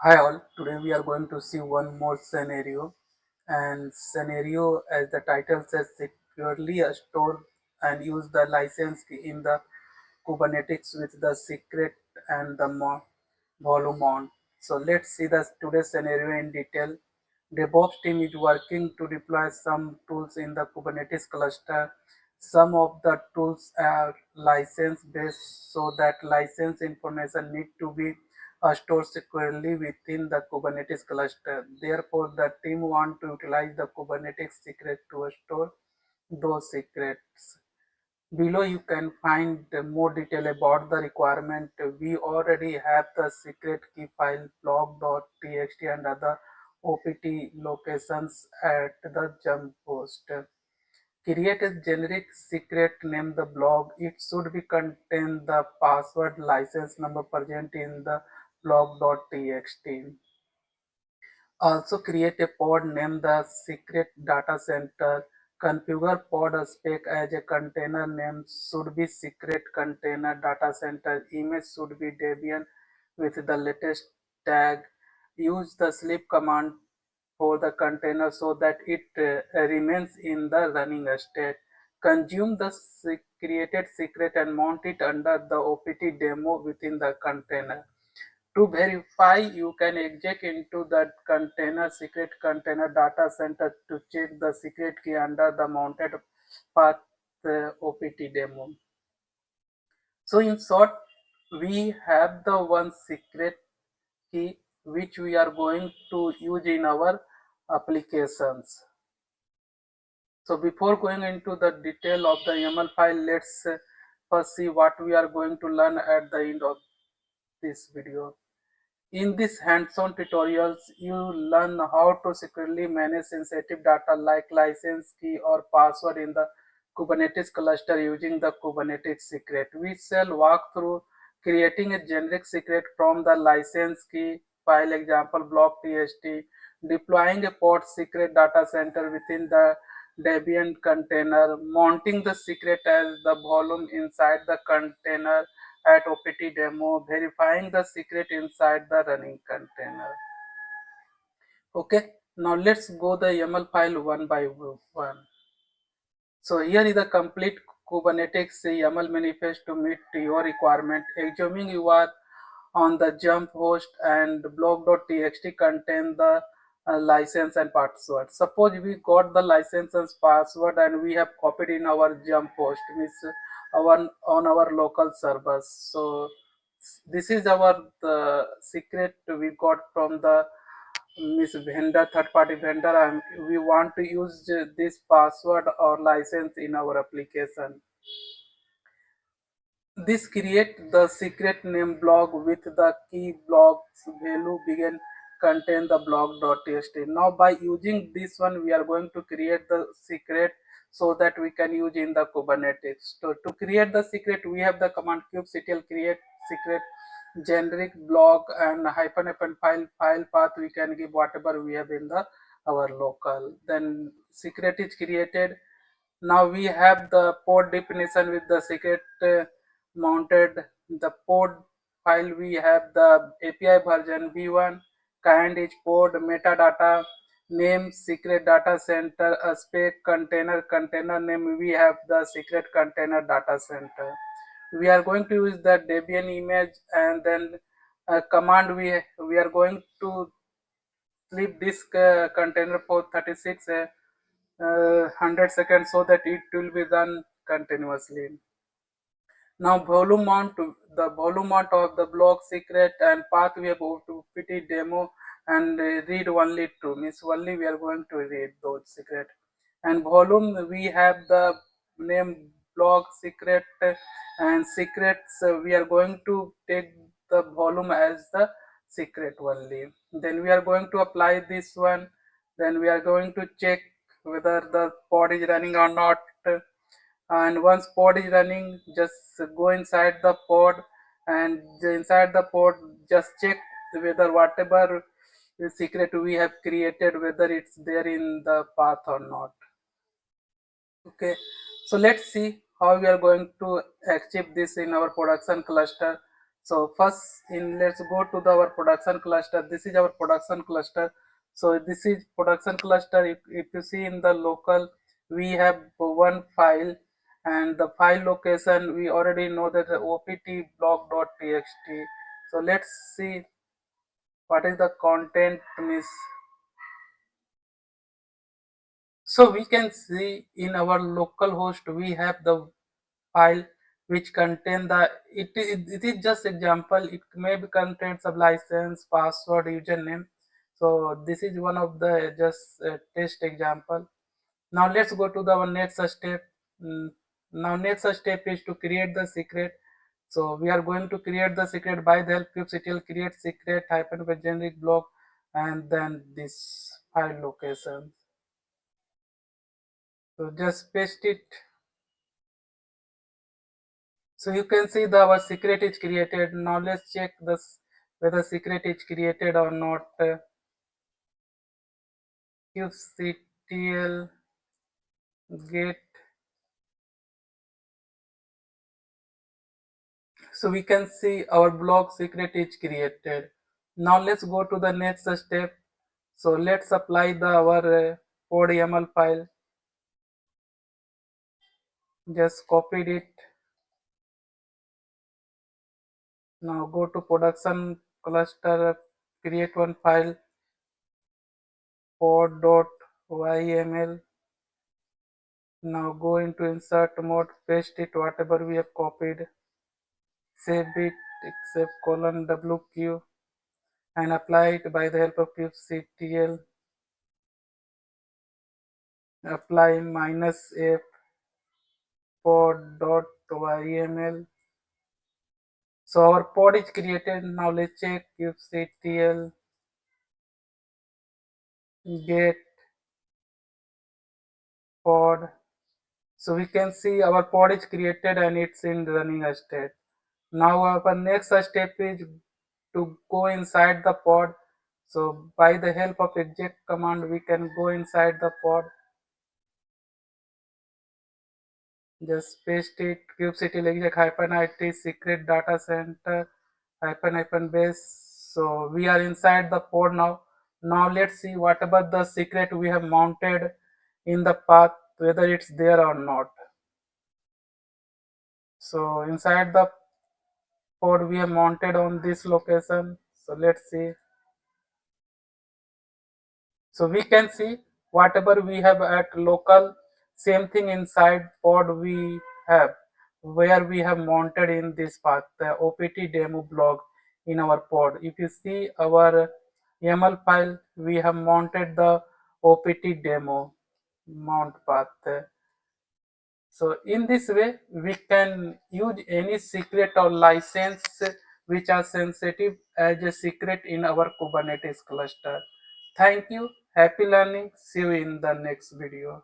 Hi all, today we are going to see one more scenario, and scenario as the title says securely store and use the license key in the Kubernetes with the secret and the volume on. So let's see the today's scenario in detail. DevOps team is working to deploy some tools in the Kubernetes cluster. Some of the tools are license based, so that license information need to be stored securely within the Kubernetes cluster. Therefore, the team want to utilize the Kubernetes secret to store those secrets. Below you can find more detail about the requirement. We already have the secret key file blog.txt and other OPT locations at the jump post. Create a generic secret name the blog. It should be contain the password license number present in the blog.txt. Also create a pod named the secret data center. Configure pod spec as a container name should be secret container data center. Image should be Debian with the latest tag. Use the sleep command for the container so that it remains in the running state. Consume the created secret and mount it under the OPT demo within the container. To verify, you can eject into the container secret container data center to check the secret key under the mounted path OPT demo. So in short, we have the one secret key which we are going to use in our applications. So before going into the detail of the YAML file, let's first see what we are going to learn at the end of this video. In these hands-on tutorials, you learn how to securely manage sensitive data like license key or password in the Kubernetes cluster using the Kubernetes secret. We shall walk through creating a generic secret from the license key file example block.txt, deploying a pod secret data center within the Debian container, mounting the secret as the volume inside the container at OPT demo, verifying the secret inside the running container. Okay, now let's go the YAML file one by one. So here is the complete Kubernetes YAML manifest to meet your requirement. Assuming you are on the jump host and blog.txt contain the license and password. Suppose we got the license and password and we have copied in our jump host, means our on our local servers. So this is our the secret we got from the means vendor, third party vendor, and we want to use this password or license in our application. This create the secret name blog with the key blocks value begin contain the blog.txt. Now by using this one, we are going to create the secret so that we can use in the Kubernetes. So to create the secret, we have the command kubectl create secret generic blog and hyphen file path. We can give whatever we have in the our local. Then secret is created. Now we have the pod definition with the secret mounted. The pod file we have the API version v1, kind is pod metadata, name secret data center, a spec container name. We have the secret container data center. We are going to use the Debian image, and then command we are going to sleep this container for 36 100 seconds so that it will be done continuously. Now volume mount, the volume mount of the block secret and path we have to PT demo and read only true, means only we are going to read those secret. And volume we have the name block secret and secrets we are going to take the volume as the secret only. Then we are going to apply this one. Then we are going to check whether the pod is running or not, and once pod is running, just go inside the pod, and inside the pod just check whether whatever secret we have created, whether it's there in the path or not. Okay, so let's see how we are going to achieve this in our production cluster. So first in let's go to our production cluster. This is our production cluster. So this is production cluster. If you see in the local, we have one file, and the file location we already know that the opt block.txt. So let's see what is the content miss. So we can see in our local host we have the file which contain it is just example. It may be contain some license, password, username. So this is one of the just test example. Now let's go to our next step. Mm, Now next step is to create the secret. So we are going to create the secret by the help kubectl create secret hyphen with generic block, and then this file location. So just paste it. So you can see our secret is created. Now let's check this whether secret is created or not. Kubectl get. So we can see our block secret is created. Now let's go to the next step. So let's apply our code YAML file. Just copied it. Now go to production cluster, create one file pod.yml. Now go into insert mode, paste it whatever we have copied, save it, except colon wq, and apply it by the help of kubectl. Apply -f pod.yml. So our pod is created. Now let's check kubectl get pod. So we can see our pod is created and it's in running state. Now our next step is to go inside the pod. So by the help of exec command, we can go inside the pod. Just paste it, kubectl exec hyphen it secret data center hyphen base. So we are inside the pod now. Now let's see whatever the secret we have mounted in the path, whether it's there or not. So inside the pod we have mounted on this location. So let's see. So we can see whatever we have at local, same thing inside pod we have, where we have mounted in this path, the OPT demo blog in our pod. If you see our YAML file, we have mounted the OPT demo mount path. So in this way, we can use any secret or license which are sensitive as a secret in our Kubernetes cluster. Thank you. Happy learning. See you in the next video.